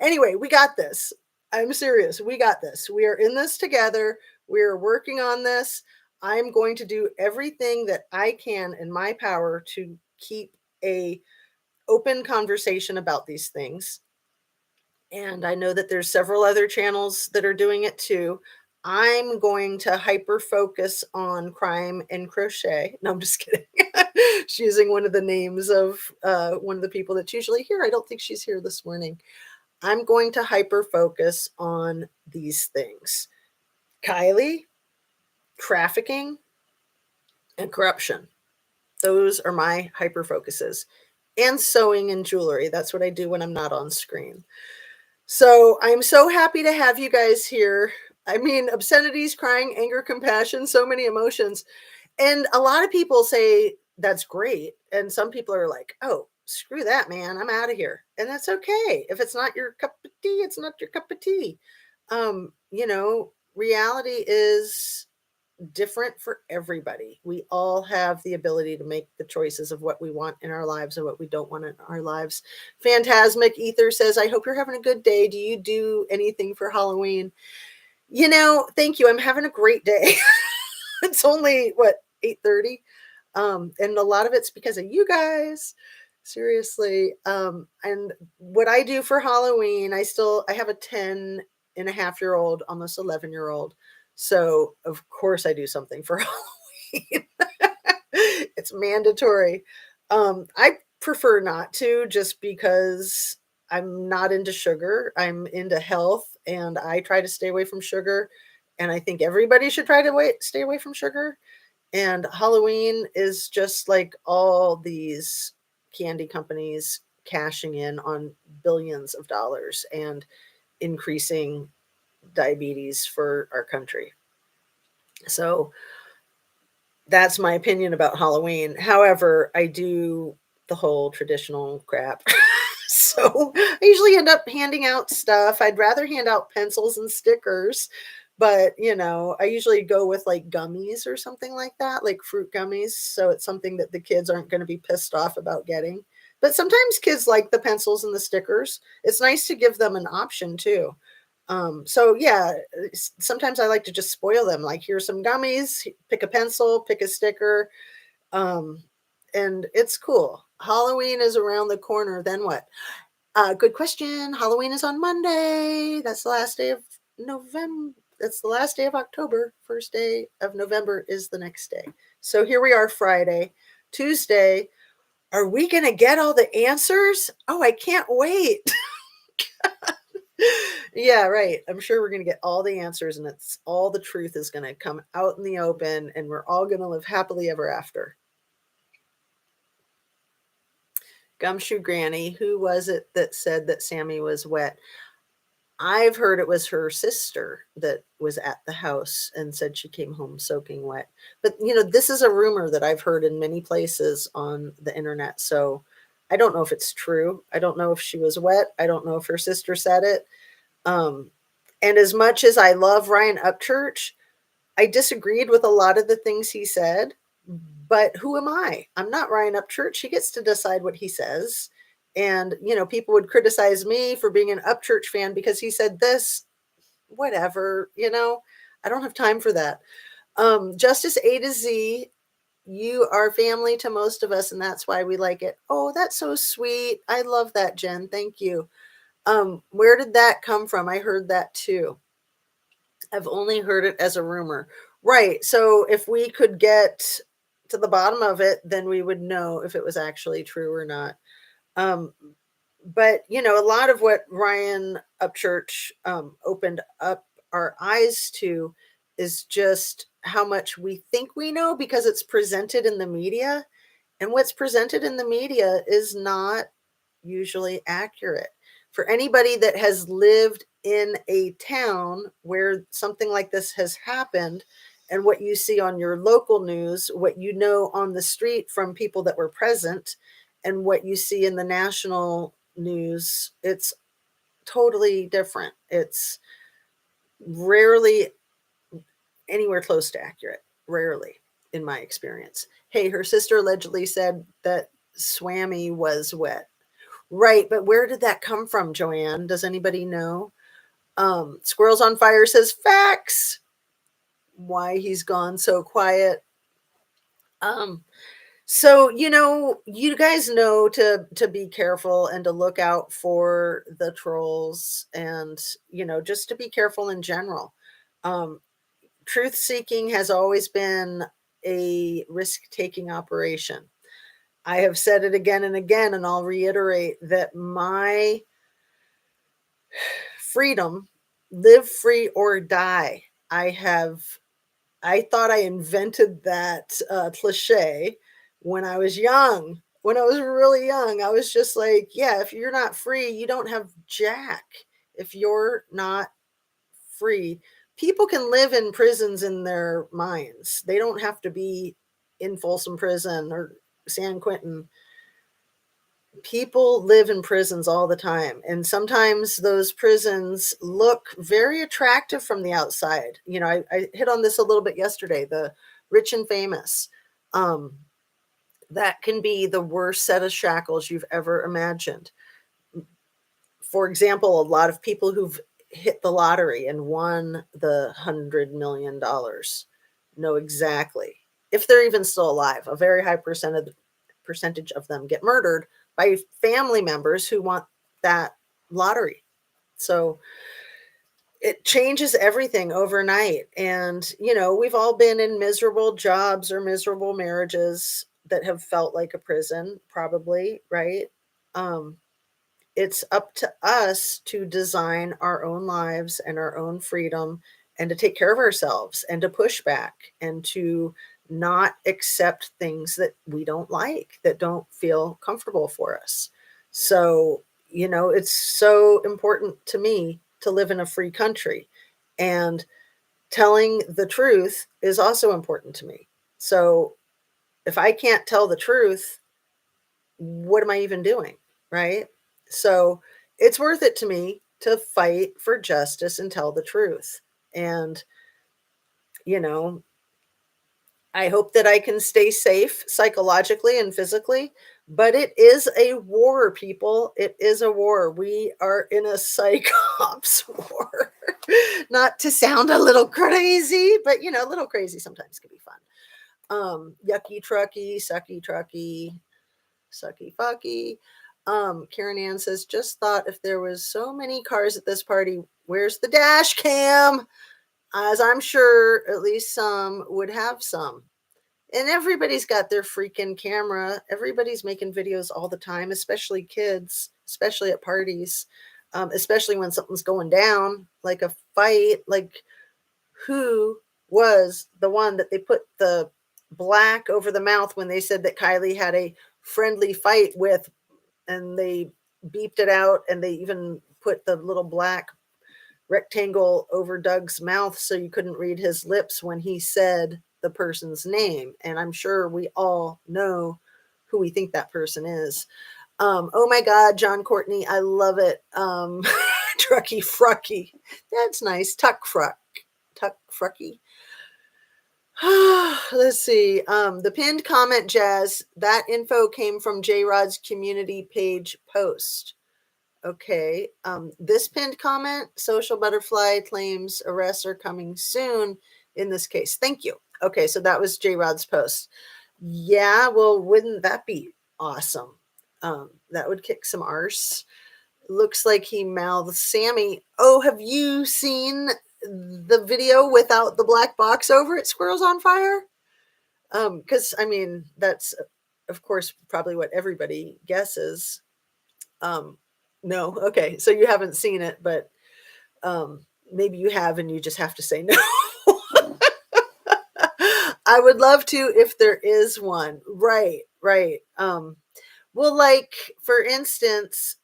Anyway, we got this. I'm serious. We got this. We are in this together. We are working on this. I'm going to do everything that I can in my power to keep a open conversation about these things. And I know that there's several other channels that are doing it too. I'm going to hyper focus on crime and crochet. No, I'm just kidding. She's using one of the names of one of the people that's usually here. I don't think she's here this morning. I'm going to hyper focus on these things: Kiely, trafficking, and corruption. Those are my hyper focuses. And sewing and jewelry. That's what I do when I'm not on screen. So I'm so happy to have you guys here. I mean, obscenities, crying, anger, compassion, so many emotions. And a lot of people say that's great. And some people are like, oh, screw that, man. I'm out of here. And that's okay. If it's not your cup of tea, it's not your cup of tea. Reality is different for everybody. We all have the ability to make the choices of what we want in our lives and what we don't want in our lives. Phantasmic Ether says, I hope you're having a good day. Do you do anything for Halloween? Thank you. I'm having a great day. It's only 8:30. And a lot of it's because of you guys. Seriously. And what I do for Halloween, I have a 10 and a half year old, almost 11-year-old. So, of course, I do something for Halloween. It's mandatory. I prefer not to just because I'm not into sugar. I'm into health and I try to stay away from sugar. And I think everybody should try to stay away from sugar. And Halloween is just like all these candy companies cashing in on billions of dollars and increasing diabetes for our country. So that's my opinion about Halloween. However, I do the whole traditional crap. So I usually end up handing out stuff. I'd rather hand out pencils and stickers, but I usually go with like gummies or something like that, like fruit gummies. So it's something that the kids aren't going to be pissed off about getting. But sometimes kids like the pencils and the stickers. It's nice to give them an option too. So yeah, sometimes I like to just spoil them. Like, here's some gummies, pick a pencil, pick a sticker, um, and it's cool. Halloween is around the corner. Then what? Good question. Halloween is on Monday. That's the last day of November. That's the last day of October. First day of November is the next day. So here we are, Friday, Tuesday. Are we gonna get all the answers? Oh, I can't wait. Yeah, right. I'm sure we're going to get all the answers and it's all the truth is going to come out in the open and we're all going to live happily ever after. Gumshoe Granny, who was it that said that Sammy was wet? I've heard it was her sister that was at the house and said she came home soaking wet. But, this is a rumor that I've heard in many places on the internet. So I don't know if it's true. I don't know if she was wet. I don't know if her sister said it. Um, and as much as I love Ryan Upchurch, I disagreed with a lot of the things he said, but who am I? I'm not Ryan Upchurch. He gets to decide what he says. And, people would criticize me for being an Upchurch fan because he said this, whatever, I don't have time for that. Justice A to Z, you are family to most of us, and that's why we like it. Oh, that's so sweet. I love that, Jen. Thank you. Where did that come from? I heard that too. I've only heard it as a rumor. Right. So if we could get to the bottom of it, then we would know if it was actually true or not. Um, but a lot of what Ryan Upchurch opened up our eyes to is just how much we think we know because it's presented in the media. And what's presented in the media is not usually accurate. For anybody that has lived in a town where something like this has happened, and what you see on your local news, what you know on the street from people that were present, and what you see in the national news, it's totally different. It's rarely anywhere close to accurate. Rarely, in my experience. Hey, her sister allegedly said that Swammy was wet. Right, but where did that come from, Joanne? Does anybody know? Squirrels on Fire says facts. Why he's gone so quiet. Um, so you guys know to be careful and to look out for the trolls and just to be careful in general. Um, Truth seeking has always been a risk-taking operation. I have said it again and again, and I'll reiterate that my freedom, live free or die. I thought I invented that cliche when I was young. When I was really young, I was just like, yeah, if you're not free, you don't have jack. If you're not free, people can live in prisons in their minds. They don't have to be in Folsom Prison or San Quentin. People live in prisons all the time, and sometimes those prisons look very attractive from the outside. I hit on this a little bit yesterday, the rich and famous. um, that can be the worst set of shackles you've ever imagined. For example, a lot of people who've hit the lottery and won the $100 million know exactly, if they're even still alive, a very high percentage of them get murdered by family members who want that lottery. So it changes everything overnight. And, we've all been in miserable jobs or miserable marriages that have felt like a prison, probably, right? Um, it's up to us to design our own lives and our own freedom and to take care of ourselves and to push back and to not accept things that we don't like, that don't feel comfortable for us. So, it's so important to me to live in a free country. And telling the truth is also important to me. So, if I can't tell the truth, what am I even doing? Right. So it's worth it to me to fight for justice and tell the truth. And, you know, I hope that I can stay safe psychologically and physically, but it is a war, people. It is a war. We are in a psychops war. Not to sound a little crazy, but a little crazy sometimes can be fun. Yucky trucky, sucky trucky, sucky fucky. Karen Ann says, just thought if there was so many cars at this party, where's the dash cam? As I'm sure at least some would have some. And everybody's got their freaking camera. Everybody's making videos all the time, especially kids, especially at parties, especially when something's going down, like a fight. Like, who was the one that they put the black over the mouth when they said that Kiely had a friendly fight with, and they beeped it out, and they even put the little black rectangle over Doug's mouth so you couldn't read his lips when he said the person's name. And I'm sure we all know who we think that person is. Oh my God, John Courtney, I love it. Trucky Frucky. That's nice. Tuck Frucky. Let's see. The pinned comment, Jazz, that info came from J Rod's community page post. Okay. This pinned comment, social butterfly claims arrests are coming soon in this case. Thank you. Okay, so that was J Rod's post. Yeah, well, wouldn't that be awesome? That would kick some arse. Looks like he mouthed Sammy. Oh, have you seen the video without the black box over it? Squirrels on fire? Because I mean, that's of course probably what everybody guesses. No, okay, so you haven't seen it, but maybe you have, and you just have to say no. I would love to if there is one. Right, right. Well, like for instance,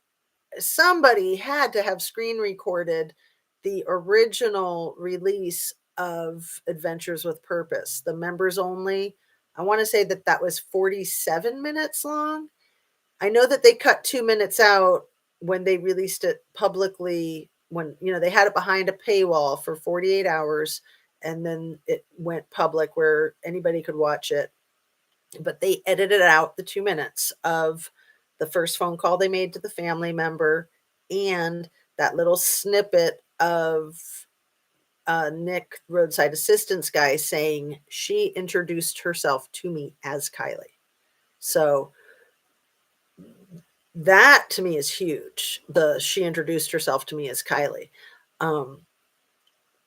somebody had to have screen recorded the original release of Adventures with Purpose, the members only. I want to say that that was 47 minutes long. I know that they cut 2 minutes out when they released it publicly, when, they had it behind a paywall for 48 hours, and then it went public where anybody could watch it. But they edited out the 2 minutes of the first phone call they made to the family member and that little snippet of Nick, roadside assistance guy, saying she introduced herself to me as Kiely. So that to me is huge. She introduced herself to me as Kiely.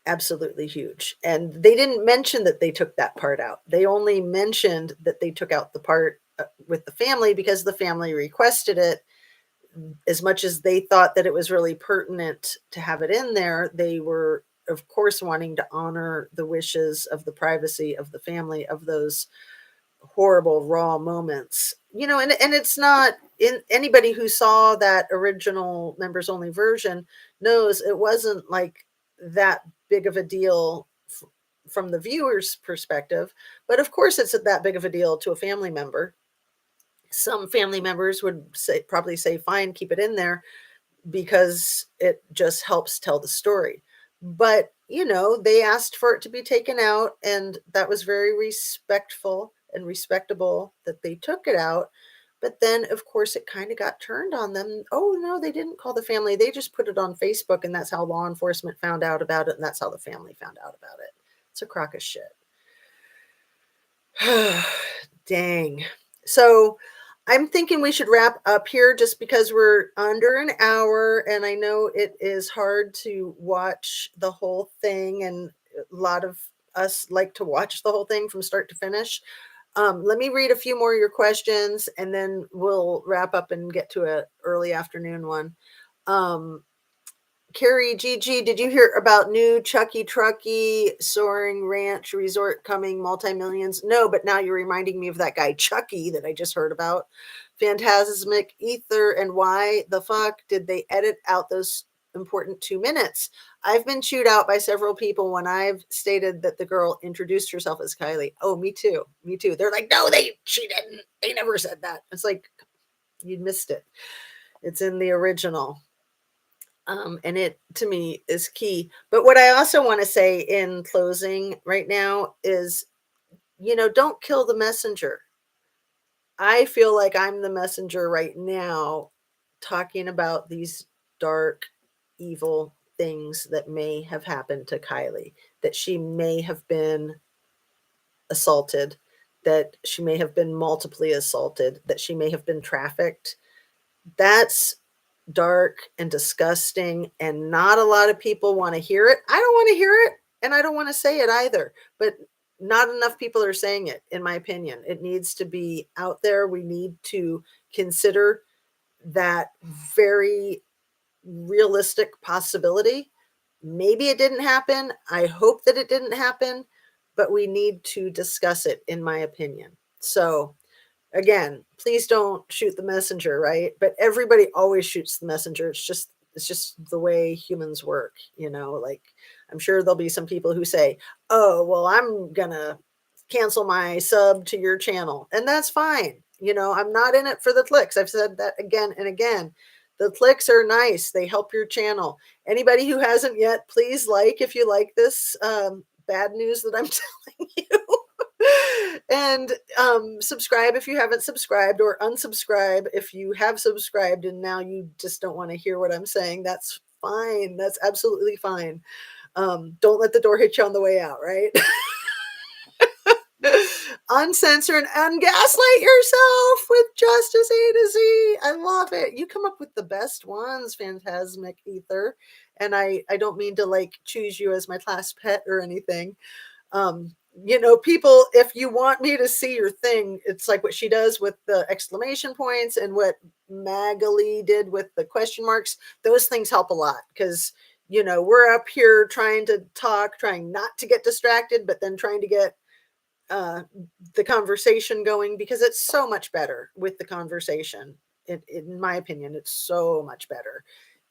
Absolutely huge. And they didn't mention that they took that part out. They only mentioned that they took out the part with the family because the family requested it. As much as they thought that it was really pertinent to have it in there, they were, of course, wanting to honor the wishes of the privacy of the family of those horrible raw moments. And it's not in anybody who saw that original members only version knows it wasn't like that big of a deal from the viewer's perspective, but of course it's that big of a deal to a family member. Some family members would probably say fine, keep it in there because it just helps tell the story. But they asked for it to be taken out, and that was very respectful and respectable that they took it out. But then, of course, it kind of got turned on them. Oh, no, they didn't call the family. They just put it on Facebook, and that's how law enforcement found out about it, and that's how the family found out about it. It's a crock of shit. Dang. So I'm thinking we should wrap up here just because we're under an hour, and I know it is hard to watch the whole thing, and a lot of us like to watch the whole thing from start to finish. Let me read a few more of your questions, and then we'll wrap up and get to a early afternoon one. Um, Carrie GG, did you hear about new Chucky Trucky Soaring Ranch Resort coming multi-millions? No, but now you're reminding me of that guy Chucky that I just heard about. Phantasmic Ether, and why the fuck did they edit out those important 2 minutes? I've been chewed out by several people when I've stated that the girl introduced herself as Kiely. Oh, me too. Me too. They're like, no, she didn't. They never said that. It's like, you missed it. It's in the original. And it to me is key. But what I also want to say in closing right now is, don't kill the messenger. I feel like I'm the messenger right now, talking about these dark, evil things that may have happened to Kiely, that she may have been assaulted, that she may have been multiply assaulted, that she may have been trafficked. That's dark and disgusting, and not a lot of people want to hear it. I don't want to hear it, and I don't want to say it either, but not enough people are saying it, in my opinion. It needs to be out there. We need to consider that very realistic possibility. Maybe it didn't happen. I hope that it didn't happen, but we need to discuss it, in my opinion. So again, please don't shoot the messenger, right? But everybody always shoots the messenger. It's just the way humans work, like I'm sure there'll be some people who say, "Oh, well, I'm gonna cancel my sub to your channel." And that's fine. I'm not in it for the clicks. I've said that again and again. The clicks are nice. They help your channel. Anybody who hasn't yet, please like if you like this bad news that I'm telling you. And subscribe if you haven't subscribed, or unsubscribe if you have subscribed and now you just don't want to hear what I'm saying. That's fine. That's absolutely fine. Don't let the door hit you on the way out, right? Uncensor and ungaslight yourself with Justice A to Z. I love it. You come up with the best ones, Phantasmic Ether. And I don't mean to like choose you as my class pet or anything. People, if you want me to see your thing, it's like what she does with the exclamation points and what Magali did with the question marks. Those things help a lot because, we're up here trying to talk, trying not to get distracted, but then trying to get uh, the conversation going, because it's so much better with the conversation. In my opinion, it's so much better.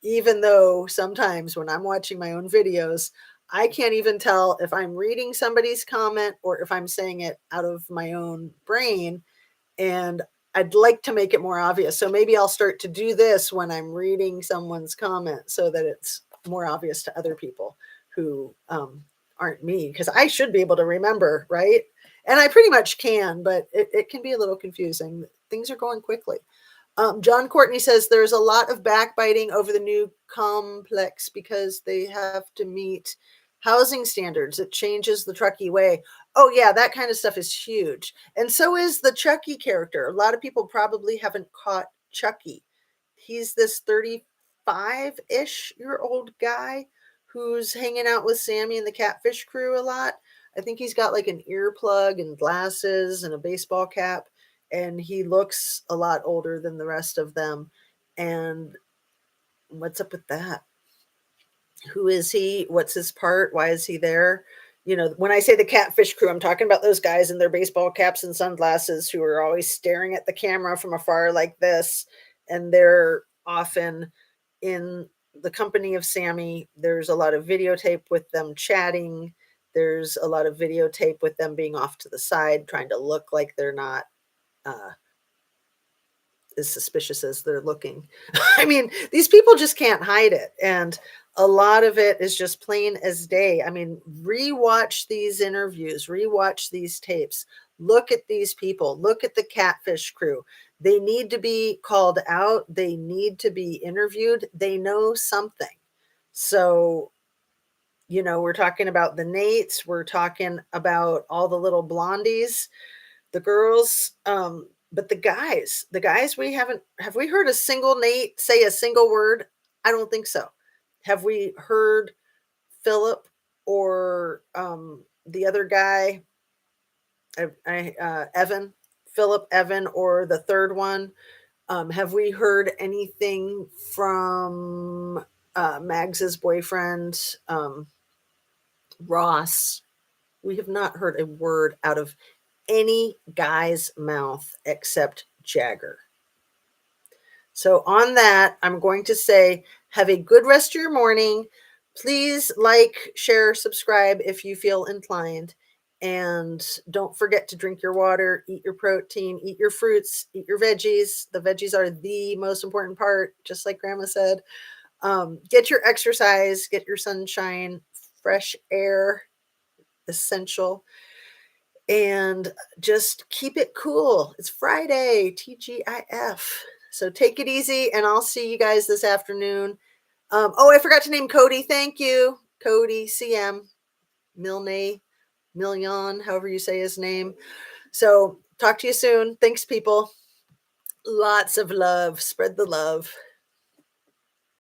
Even though sometimes when I'm watching my own videos, I can't even tell if I'm reading somebody's comment or if I'm saying it out of my own brain. And I'd like to make it more obvious. So maybe I'll start to do this when I'm reading someone's comment so that it's more obvious to other people who aren't me, because I should be able to remember, right? And I pretty much can, but it can be a little confusing. Things are going quickly. John Courtney says there's a lot of backbiting over the new complex because they have to meet housing standards. It changes the Truckee way. Oh, yeah, that kind of stuff is huge. And so is the Chucky character. A lot of people probably haven't caught Chucky. He's this 35-ish year old guy who's hanging out with Sammy and the Catfish crew a lot. I think he's got like an earplug and glasses and a baseball cap, and he looks a lot older than the rest of them. And what's up with that? Who is he? What's his part? Why is he there? When I say the Catfish crew, I'm talking about those guys in their baseball caps and sunglasses who are always staring at the camera from afar like this. And they're often in the company of Sammy. There's a lot of videotape with them chatting. There's a lot of videotape with them being off to the side, trying to look like they're not uh, as suspicious as they're looking. I mean, these people just can't hide it. And a lot of it is just plain as day. I mean, rewatch these interviews, rewatch these tapes, look at these people, look at the Catfish crew. They need to be called out. They need to be interviewed. They know something. So, we're talking about the Nates. We're talking about all the little blondies, the girls. But the guys we haven't have we heard a single Nate say a single word? I don't think so. Have we heard Philip or the other guy, Evan, Philip, Evan, or the third one? Have we heard anything from Mags's boyfriend, Ross? We have not heard a word out of any guy's mouth except Jagger. So, on that, I'm going to say, have a good rest of your morning. Please like, share, subscribe if you feel inclined. And don't forget to drink your water, eat your protein, eat your fruits, eat your veggies. The veggies are the most important part, just like Grandma said. Get your exercise, get your sunshine, fresh air, essential, and just keep it cool. It's Friday, TGIF. So take it easy, and I'll see you guys this afternoon. Oh, I forgot to name Cody. Thank you, Cody CM Milne Million, however you say his name. So talk to you soon. Thanks, people. Lots of love. Spread the love.